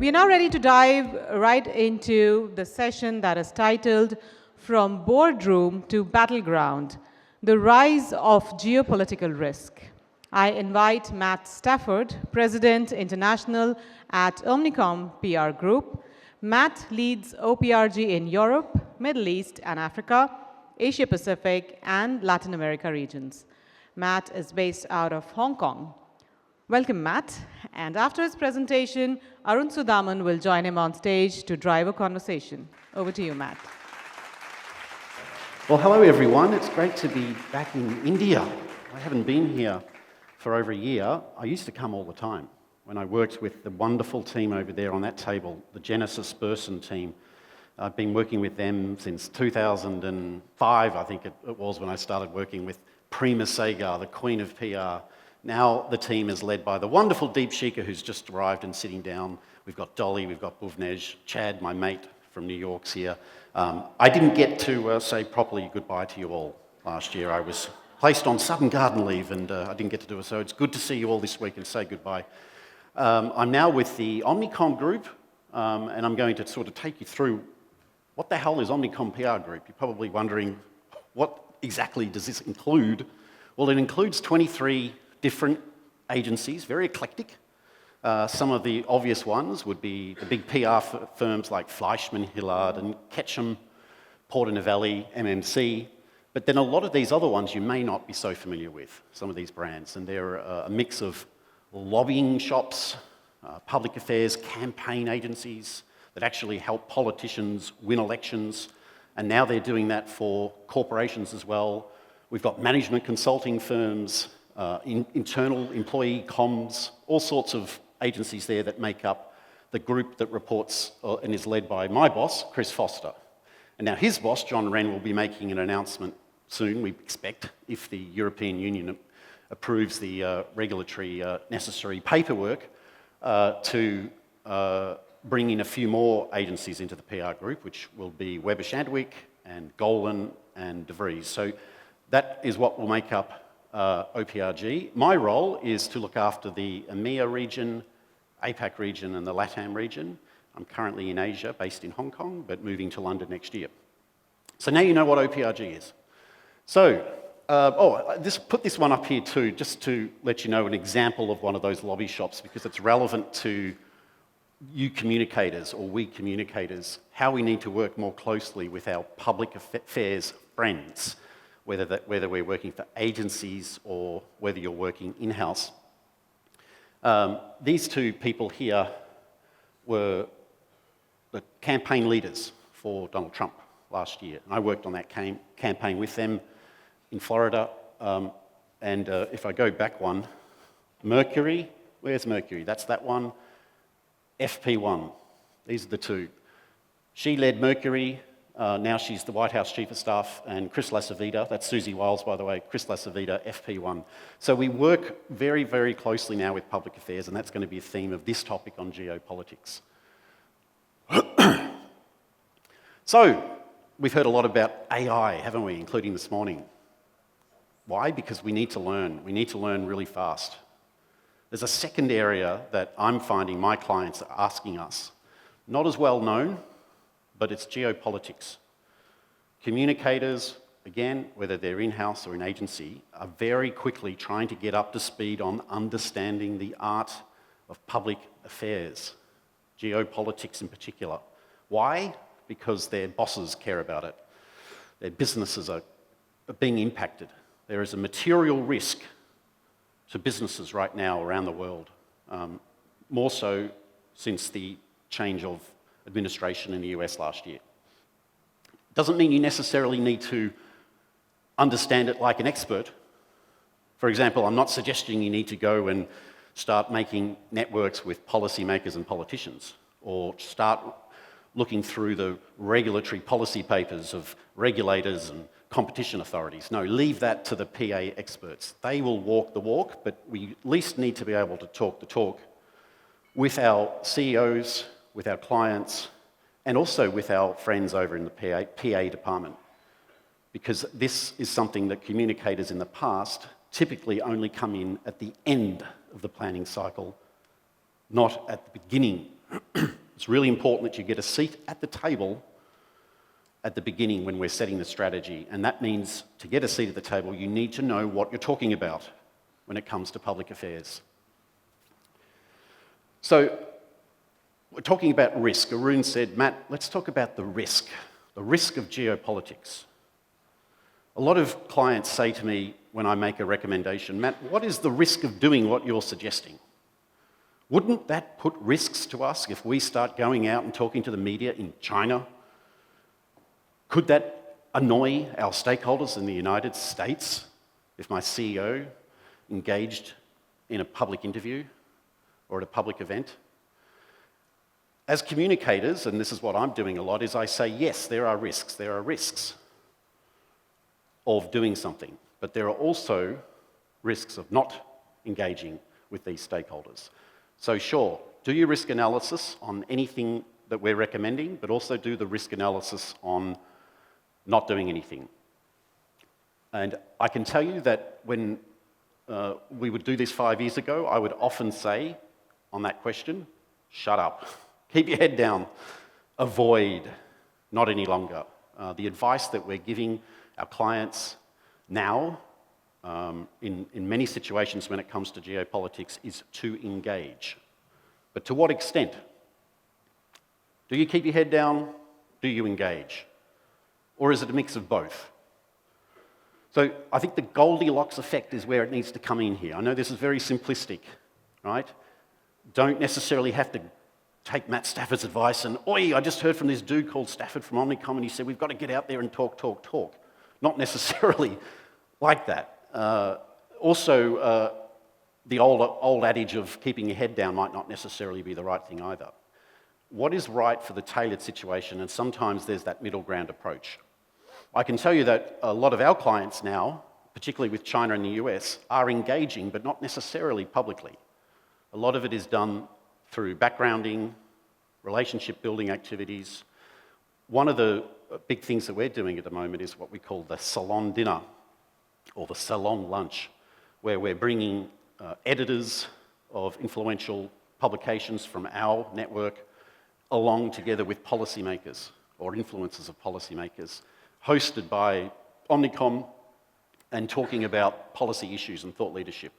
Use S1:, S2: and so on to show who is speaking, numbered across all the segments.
S1: We are now ready to dive right into the session that is titled From Boardroom to Battleground, the Rise of Geopolitical Risk. I invite Matt Stafford, President International at Omnicom PR Group. Matt leads OPRG in Europe, Middle East and Africa, Asia Pacific, and Latin America regions. Matt is based out of Hong Kong. Welcome, Matt. And after his presentation, Arun Sudhaman will join him on stage to drive a conversation. Over to you, Matt.
S2: Well, hello, everyone. It's great to be back in India. I haven't been here for over a year. I used to come all the time when I worked with the wonderful team over there on that table, the Genesis Burson team. I've been working with them since 2005, I think it was, when I started working with Prima Sagar, the Queen of PR. Now the team is led by the wonderful Deepshika, who's just arrived and sitting down. We've got Dolly, we've got Bhuvnesh, Chad, my mate from New York's here. I didn't get to say properly goodbye to you all last year. I was placed on sudden garden leave and I didn't get to do it, so it's good to see you all this week and say goodbye. I'm now with the Omnicom Group, and I'm going to sort of take you through what the hell is Omnicom PR Group. You're probably wondering, what exactly does this include? Well, it includes 23 different agencies, very eclectic. Some of the obvious ones would be the big PR firms like Fleischmann, Hillard, and Ketchum, Porter Novelli, MMC. But then a lot of these other ones you may not be so familiar with, some of these brands. And they're a mix of lobbying shops, public affairs, campaign agencies that actually help politicians win elections. And now they're doing that for corporations as well. We've got management consulting firms, internal employee comms, all sorts of agencies there that make up the group that reports and is led by my boss, Chris Foster. And now his boss, John Wren, will be making an announcement soon, we expect, if the European Union approves the regulatory necessary paperwork to bring in a few more agencies into the PR group, which will be Weber Shandwick and Golan and De Vries. So that is what will make up OPRG. My role is to look after the EMEA region, APAC region, and the LatAm region. I'm currently in Asia, based in Hong Kong, but moving to London next year. So now you know what OPRG is. So, put this one up here too, just to let you know an example of one of those lobby shops, because it's relevant to you communicators, or we communicators, how we need to work more closely with our public affairs friends, whether we're working for agencies or whether you're working in-house. These two people here were the campaign leaders for Donald Trump last year. And I worked on that campaign with them in Florida. If I go back one, Mercury, where's Mercury? That's that one. FP1, these are the two. She led Mercury. Now she's the White House Chief of Staff, and Chris Lasavita, that's Susie Wiles, by the way, Chris Lasavita, FP1. So we work very, very closely now with public affairs, and that's going to be a theme of this topic on geopolitics. So, we've heard a lot about AI, haven't we, including this morning. Why? Because we need to learn. We need to learn really fast. There's a second area that I'm finding my clients are asking us, not as well known, but it's geopolitics. Communicators, again, whether they're in-house or in agency, are very quickly trying to get up to speed on understanding the art of public affairs, geopolitics in particular. Why? Because their bosses care about it. Their businesses are being impacted. There is a material risk to businesses right now around the world, more so since the change of administration in the US last year. Doesn't mean you necessarily need to understand it like an expert. For example, I'm not suggesting you need to go and start making networks with policymakers and politicians, or start looking through the regulatory policy papers of regulators and competition authorities. No, leave that to the PA experts. They will walk the walk, but we at least need to be able to talk the talk with our CEOs, with our clients, and also with our friends over in the PA department. Because this is something that communicators in the past typically only come in at the end of the planning cycle, not at the beginning It's really important that you get a seat at the table at the beginning when we're setting the strategy, and that means to get a seat at the table, you need to know what you're talking about when it comes to public affairs. So, we're talking about risk. Arun said, Matt, let's talk about the risk of geopolitics. A lot of clients say to me when I make a recommendation, Matt, what is the risk of doing what you're suggesting? Wouldn't that put risks to us if we start going out and talking to the media in China? Could that annoy our stakeholders in the United States if my CEO engaged in a public interview or at a public event? As communicators, and this is what I'm doing a lot, is I say, yes, there are risks of doing something, but there are also risks of not engaging with these stakeholders. So sure, do your risk analysis on anything that we're recommending, but also do the risk analysis on not doing anything. And I can tell you that when we would do this 5 years ago, I would often say on that question, shut up, keep your head down, avoid, not any longer. The advice that we're giving our clients now, in many situations when it comes to geopolitics, is to engage. But to what extent? Do you keep your head down? Do you engage? Or is it a mix of both? So I think the Goldilocks effect is where it needs to come in here. I know this is very simplistic, right? Don't necessarily have to take Matt Stafford's advice and, oi, I just heard from this dude called Stafford from Omnicom and he said, we've got to get out there and talk. Not necessarily like that. Also, the old adage of keeping your head down might not necessarily be the right thing either. What is right for the tailored situation? And sometimes there's that middle ground approach. I can tell you that a lot of our clients now, particularly with China and the US, are engaging, but not necessarily publicly. A lot of it is done through backgrounding, relationship building activities. One of the big things that we're doing at the moment is what we call the salon dinner, or the salon lunch, where we're bringing editors of influential publications from our network along together with policymakers or influencers of policymakers, hosted by Omnicom and talking about policy issues and thought leadership.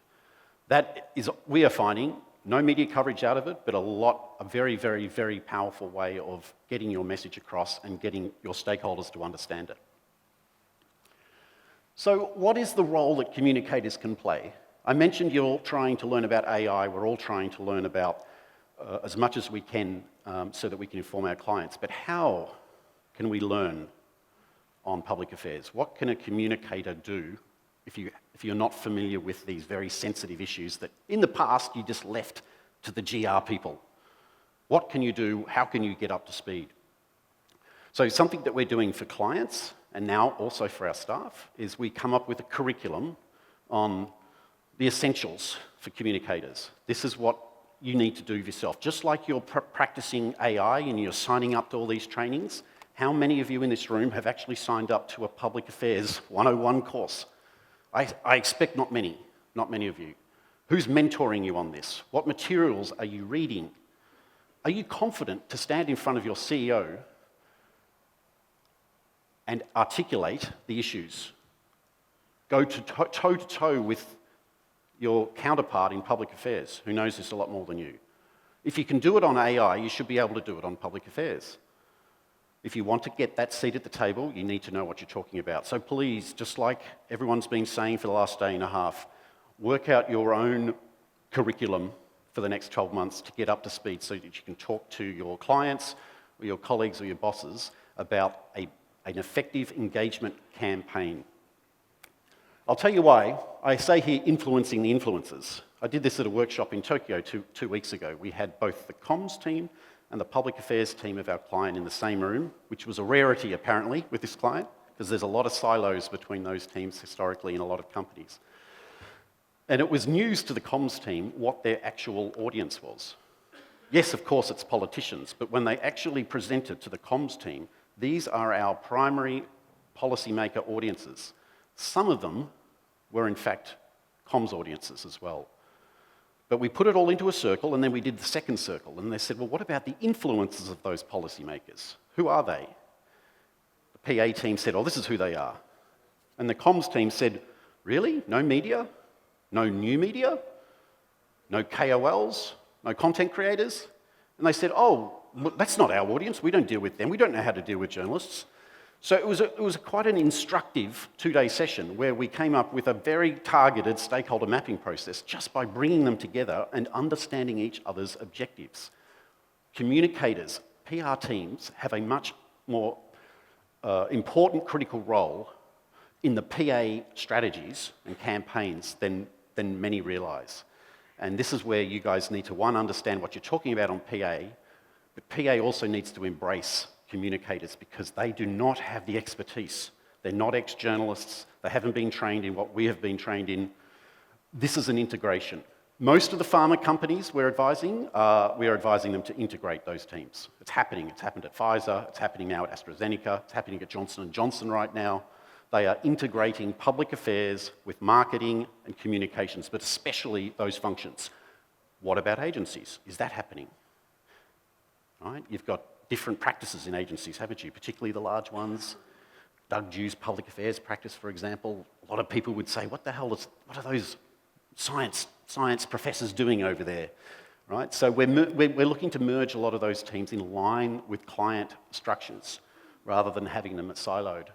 S2: That is, we are finding, no media coverage out of it, but a very, very, very powerful way of getting your message across and getting your stakeholders to understand it. So what is the role that communicators can play? I mentioned you're all trying to learn about AI. We're all trying to learn about as much as we can so that we can inform our clients. But how can we learn on public affairs? What can a communicator do if you're not familiar with these very sensitive issues that in the past you just left to the GR people? What can you do? How can you get up to speed? So something that we're doing for clients and now also for our staff is we come up with a curriculum on the essentials for communicators. This is what you need to do yourself. Just like you're practicing AI and you're signing up to all these trainings, how many of you in this room have actually signed up to a Public Affairs 101 course? I expect not many of you. Who's mentoring you on this? What materials are you reading? Are you confident to stand in front of your CEO and articulate the issues? Go toe-to-toe with your counterpart in public affairs, who knows this a lot more than you. If you can do it on AI, you should be able to do it on public affairs. If you want to get that seat at the table, you need to know what you're talking about. So please, just like everyone's been saying for the last day and a half, work out your own curriculum for the next 12 months to get up to speed so that you can talk to your clients or your colleagues or your bosses about an effective engagement campaign. I'll tell you why. I say here influencing the influencers. I did this at a workshop in Tokyo two weeks ago. We had both the comms team and the public affairs team of our client in the same room, which was a rarity apparently with this client, because there's a lot of silos between those teams historically in a lot of companies. And it was news to the comms team what their actual audience was. Yes, of course, it's politicians, but when they actually presented to the comms team, these are our primary policymaker audiences. Some of them were, in fact, comms audiences as well. But we put it all into a circle, and then we did the second circle. And they said, well, what about the influencers of those policymakers? Who are they? The PA team said, oh, this is who they are. And the comms team said, really? No media? No new media? No KOLs? No content creators? And they said, oh, that's not our audience. We don't deal with them. We don't know how to deal with journalists. So it was quite an instructive two-day session where we came up with a very targeted stakeholder mapping process just by bringing them together and understanding each other's objectives. Communicators, PR teams have a much more important critical role in the PA strategies and campaigns than many realise. And this is where you guys need to, one, understand what you're talking about on PA, but PA also needs to embrace communicators because they do not have the expertise. They're not ex-journalists. They haven't been trained in what we have been trained in. This is an integration. Most of the pharma companies we are advising them to integrate those teams. It's happening. It's happened at Pfizer. It's happening now at AstraZeneca. It's happening at Johnson & Johnson right now. They are integrating public affairs with marketing and communications, but especially those functions. What about agencies? Is that happening? Right? You've got different practices in agencies, haven't you? Particularly the large ones. Doug Dew's public affairs practice, for example. A lot of people would say, what are those science professors doing over there? Right? So we're looking to merge a lot of those teams in line with client structures rather than having them siloed.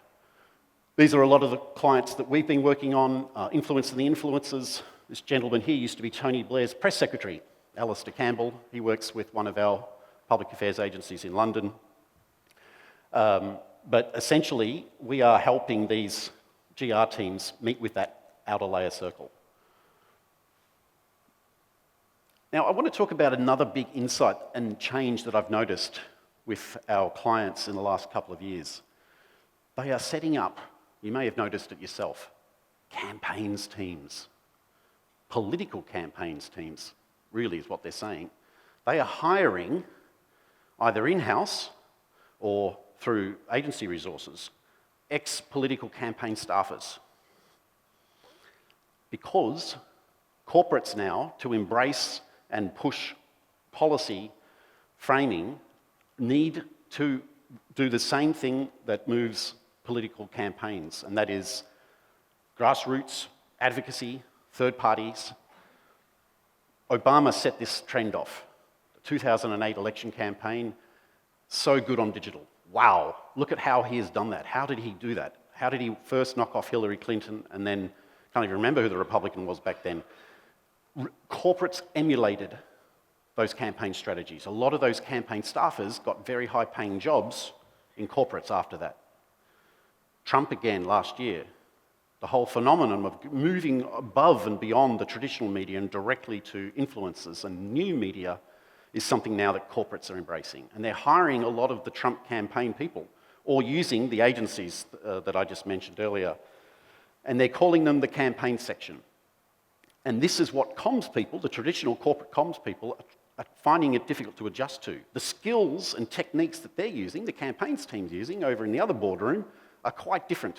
S2: These are a lot of the clients that we've been working on, influencing the influencers. This gentleman here used to be Tony Blair's press secretary, Alistair Campbell. He works with one of our public affairs agencies in London. But essentially, we are helping these GR teams meet with that outer layer circle. Now, I want to talk about another big insight and change that I've noticed with our clients in the last couple of years. They are setting up, you may have noticed it yourself, campaigns teams. Political campaigns teams, really is what they're saying. They are hiring, either in-house or through agency resources, ex-political campaign staffers. Because corporates now, to embrace and push policy framing, need to do the same thing that moves political campaigns, and that is grassroots, advocacy, third parties. Obama set this trend off. 2008 election campaign, so good on digital. Wow, look at how he has done that. How did he do that? How did he first knock off Hillary Clinton and then, can't even remember who the Republican was back then. Corporates emulated those campaign strategies. A lot of those campaign staffers got very high paying jobs in corporates after that. Trump again last year, the whole phenomenon of moving above and beyond the traditional media and directly to influencers and new media is something now that corporates are embracing. And they're hiring a lot of the Trump campaign people, or using the agencies that I just mentioned earlier. And they're calling them the campaign section. And this is what comms people, the traditional corporate comms people, are finding it difficult to adjust to. The skills and techniques that they're using, the campaigns team's using over in the other boardroom, are quite different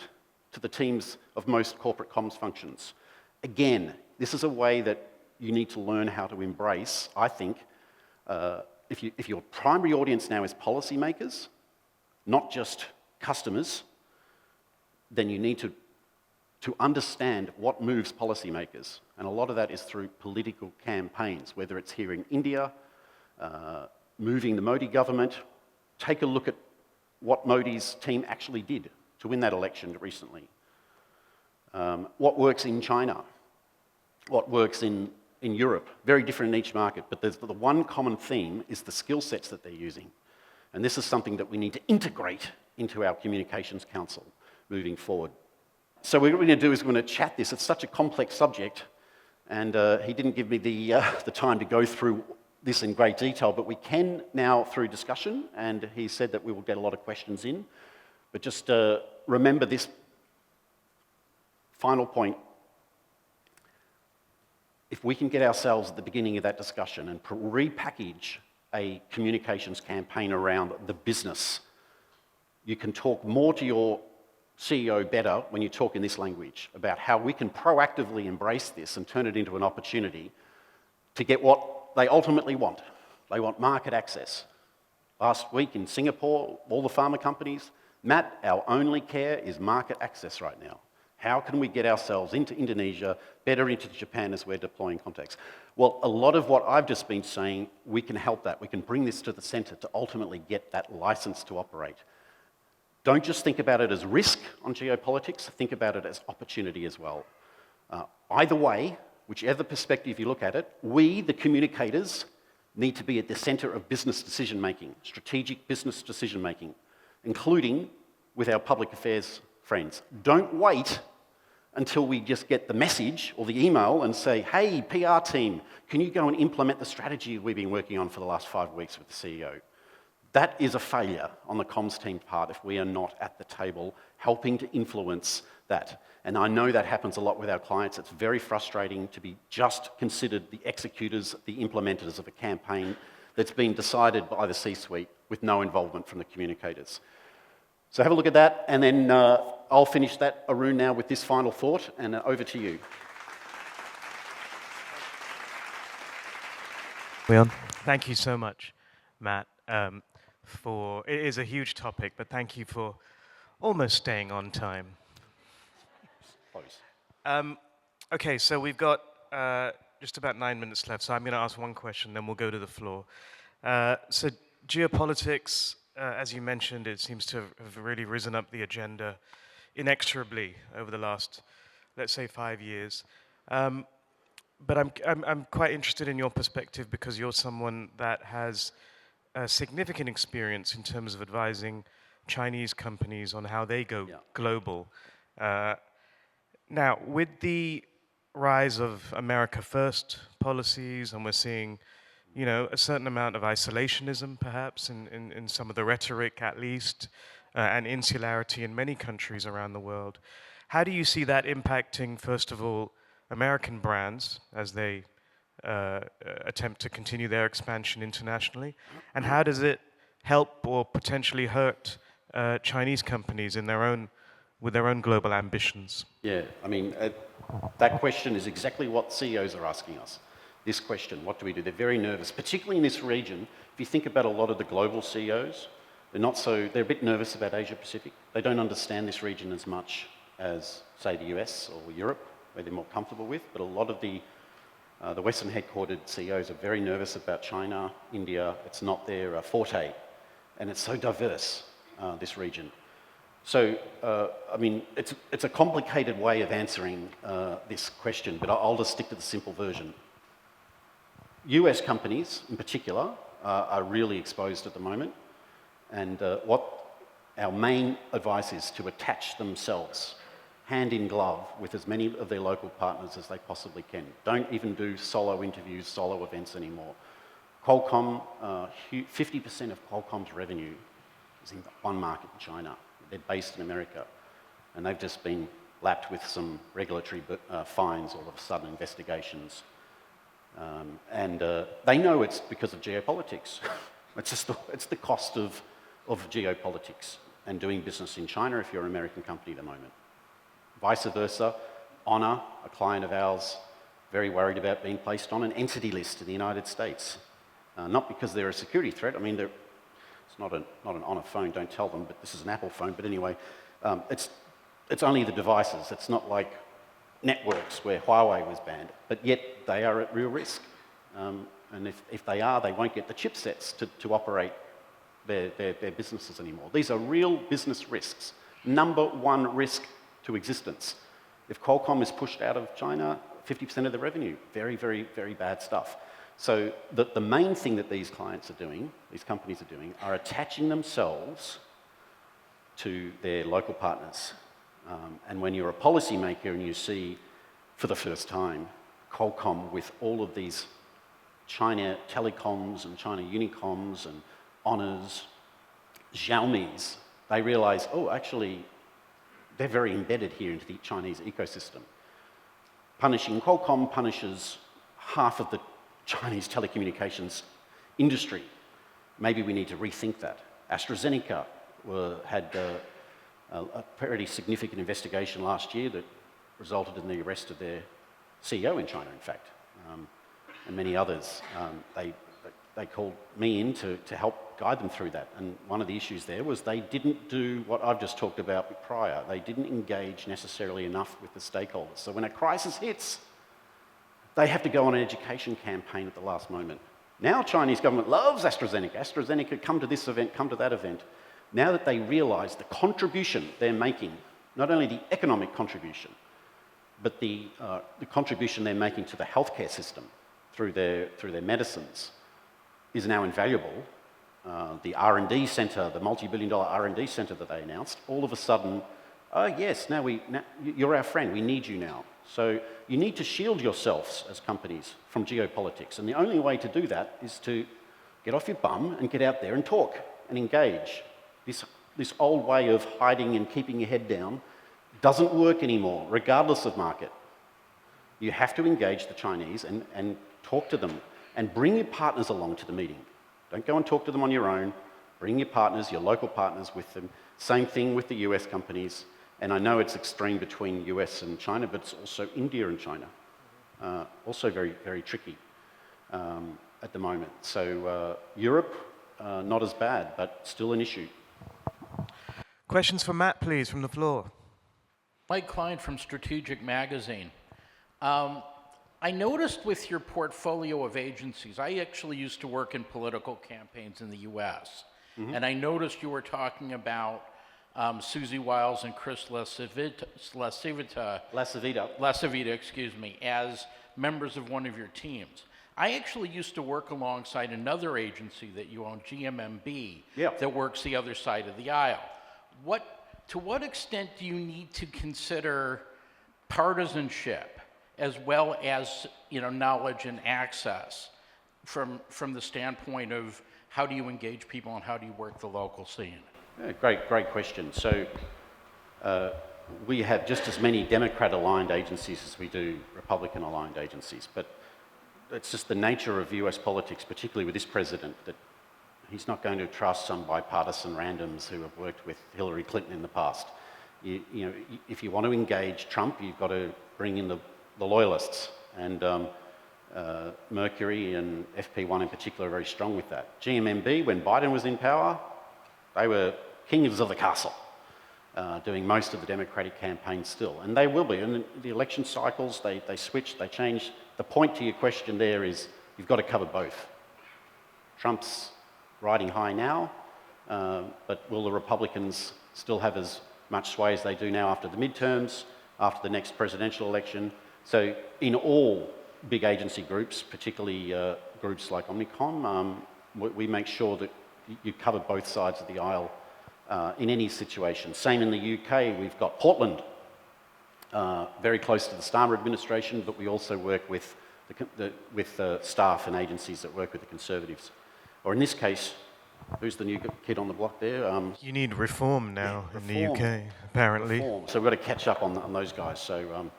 S2: to the teams of most corporate comms functions. Again, this is a way that you need to learn how to embrace, I think. If your primary audience now is policymakers, not just customers, then you need to understand what moves policymakers. And a lot of that is through political campaigns, whether it's here in India, moving the Modi government. Take a look at what Modi's team actually did to win that election recently. What works in China, what works in Europe, very different in each market, but there's the one common theme is the skill sets that they're using. And this is something that we need to integrate into our communications council moving forward. So what we're going to do is we're going to chat this. It's such a complex subject, and he didn't give me the time to go through this in great detail, but we can now through discussion, and he said that we will get a lot of questions in. But just remember this final point. If we can get ourselves at the beginning of that discussion and repackage a communications campaign around the business, you can talk more to your CEO better when you talk in this language about how we can proactively embrace this and turn it into an opportunity to get what they ultimately want. They want market access. Last week in Singapore, all the pharma companies, Matt, our only care is market access right now. How can we get ourselves into Indonesia, better into Japan as we're deploying contacts? Well, a lot of what I've just been saying, we can help that. We can bring this to the centre to ultimately get that license to operate. Don't just think about it as risk on geopolitics, think about it as opportunity as well. Either way, whichever perspective you look at it, we, the communicators, need to be at the centre of business decision-making, strategic business decision-making, including with our public affairs friends. Don't wait until we just get the message or the email and say, hey, PR team, can you go and implement the strategy we've been working on for the last 5 weeks with the CEO? That is a failure on the comms team's part if we are not at the table helping to influence that. And I know that happens a lot with our clients. It's very frustrating to be just considered the executors, the implementers of a campaign that's been decided by the C-suite with no involvement from the communicators. So have a look at that, and then I'll finish that, Arun, now with this final thought, and over to you.
S3: Thank you so much, Matt. It is a huge topic, but thank you for almost staying on time. Okay, so we've got just about 9 minutes left, so I'm going to ask one question, then we'll go to the floor. So geopolitics, as you mentioned, it seems to have really risen up the agenda inexorably over the last, let's say, 5 years. But I'm quite interested in your perspective because you're someone that has significant experience in terms of advising Chinese companies on how they go global. Now, with the rise of America First policies, and we're seeing, you know, a certain amount of isolationism, perhaps, in some of the rhetoric, at least, and insularity in many countries around the world. How do you see that impacting, first of all, American brands as they attempt to continue their expansion internationally? And how does it help or potentially hurt Chinese companies in with their own global ambitions?
S2: Yeah, I mean, that question is exactly what CEOs are asking us. This question, what do we do? They're very nervous, particularly in this region. If you think about a lot of the global CEOs, they're a bit nervous about Asia Pacific. They don't understand this region as much as, say, the US or Europe, where they're more comfortable with, but a lot of the Western headquartered CEOs are very nervous about China, India. It's not their forte, and it's so diverse, this region. So, I mean, it's a complicated way of answering this question, but I'll just stick to the simple version. US companies, in particular, are really exposed at the moment, and what our main advice is to attach themselves hand in glove with as many of their local partners as they possibly can. Don't even do solo interviews, solo events anymore. Qualcomm, 50% of Qualcomm's revenue is in one market in China. They're based in America, and they've just been lapped with some regulatory fines, all of a sudden, investigations. And they know it's because of geopolitics. It's the cost of geopolitics and doing business in China if you're an American company at the moment. Vice versa, Honor, a client of ours, very worried about being placed on an entity list in the United States. Not because they're a security threat. I mean, it's not an Honor phone, don't tell them, but this is an Apple phone. But anyway, it's only the devices. It's not like networks where Huawei was banned, but yet they are at real risk. And if they are, they won't get the chipsets to operate their businesses anymore. These are real business risks. Number one risk to existence. If Qualcomm is pushed out of China, 50% of the revenue. Very, very, very bad stuff. So the main thing that these clients are doing, these companies are doing, are attaching themselves to their local partners. And when you're a policymaker and you see, for the first time, Qualcomm with all of these China telecoms and China Unicoms and Honors, Xiaomis, they realize, oh, actually, they're very embedded here into the Chinese ecosystem. Punishing Qualcomm punishes half of the Chinese telecommunications industry. Maybe we need to rethink that. AstraZeneca had a pretty significant investigation last year that resulted in the arrest of their CEO in China, in fact. and many others. They called me in to help guide them through that. And one of the issues there was they didn't do what I've just talked about prior. They didn't engage necessarily enough with the stakeholders. So when a crisis hits, they have to go on an education campaign at the last moment. Now Chinese government loves AstraZeneca. AstraZeneca, come to this event, come to that event. Now that they realise the contribution they're making, not only the economic contribution, but the contribution they're making to the healthcare system through their medicines is now invaluable. The R&D centre, the multi-billion-dollar R&D centre that they announced, all of a sudden, oh yes, now you're our friend, we need you now. So you need to shield yourselves as companies from geopolitics, and the only way to do that is to get off your bum and get out there and talk and engage. This old way of hiding and keeping your head down doesn't work anymore, regardless of market. You have to engage the Chinese and talk to them and bring your partners along to the meeting. Don't go and talk to them on your own. Bring your partners, your local partners with them. Same thing with the US companies. And I know it's extreme between US and China, but it's also India and China. Also very, very tricky at the moment. So Europe, not as bad, but still an issue.
S3: Questions for Matt, please, from the floor.
S4: Mike Klein from Strategic Magazine. I noticed with your portfolio of agencies, I actually used to work in political campaigns in the US, and I noticed you were talking about Susie Wiles and Chris Lascivita, excuse me, as members of one of your teams. I actually used to work alongside another agency that you own, GMMB, that works the other side of the aisle. To what extent do you need to consider partisanship as well as knowledge and access from the standpoint of how do you engage people and how do you work the local scene?
S2: Yeah, great question. So we have just as many Democrat-aligned agencies as we do Republican-aligned agencies, but it's just the nature of US politics, particularly with this president, that he's not going to trust some bipartisan randoms who have worked with Hillary Clinton in the past. If you want to engage Trump, you've got to bring in the loyalists, and Mercury and FP1 in particular are very strong with that. GMMB, when Biden was in power, they were kings of the castle, doing most of the Democratic campaign still, and they will be. And the election cycles, they switch, they change. The point to your question there is you've got to cover both. Trump's riding high now, but will the Republicans still have as much sway as they do now after the midterms, after the next presidential election? So in all big agency groups, particularly groups like Omnicom, we make sure that you cover both sides of the aisle in any situation. Same in the UK, we've got Portland, very close to the Starmer administration, but we also work with staff and agencies that work with the Conservatives. Or in this case, who's the new kid on the block there?
S3: You need reform now in the UK, apparently.
S2: Reform. So we've got to catch up on those guys. So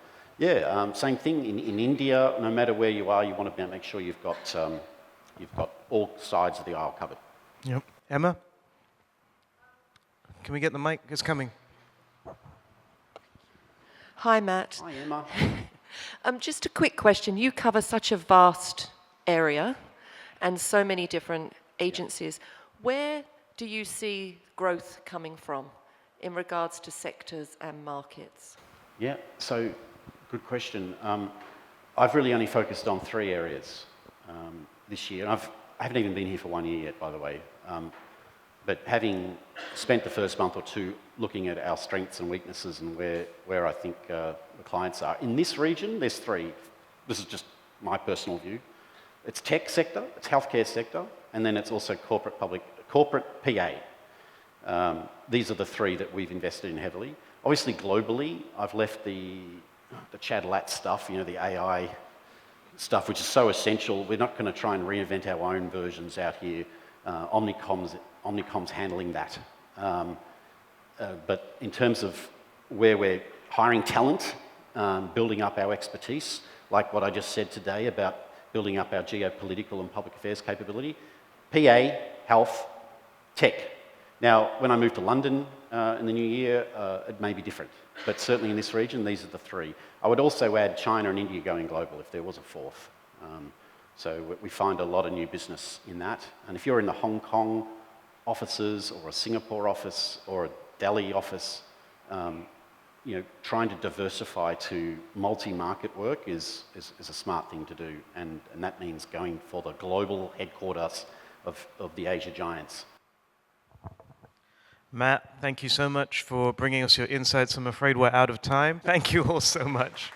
S2: same thing in India. No matter where you are, you want to make sure you've got all sides of the aisle covered.
S3: Yep. Emma, can we get the mic? It's coming.
S5: Hi, Matt.
S2: Hi, Emma.
S5: Just a quick question. You cover such a vast area and so many different agencies. Where do you see growth coming from in regards to sectors and markets?
S2: Yeah, so good question. I've really only focused on 3 areas this year. I haven't even been here for 1 year yet, by the way. But having spent the first month or 2 looking at our strengths and weaknesses and where I think the clients are. In this region, there's 3. This is just my personal view. It's tech sector, it's healthcare sector, and then it's also corporate PA. These are the 3 that we've invested in heavily. Obviously, globally, I've left the Chad Lat stuff, the AI stuff, which is so essential. We're not going to try and reinvent our own versions out here. Omnicom's handling that. But in terms of where we're hiring talent, building up our expertise, like what I just said today about building up our geopolitical and public affairs capability, PA, health, tech. Now, when I move to London in the new year, it may be different. But certainly in this region, these are the 3. I would also add China and India going global if there was a 4th. So we find a lot of new business in that. And if you're in the Hong Kong offices or a Singapore office or a Delhi office, trying to diversify to multi-market work is a smart thing to do. And that means going for the global headquarters of the Asia giants.
S3: Matt, thank you so much for bringing us your insights. I'm afraid we're out of time. Thank you all so much.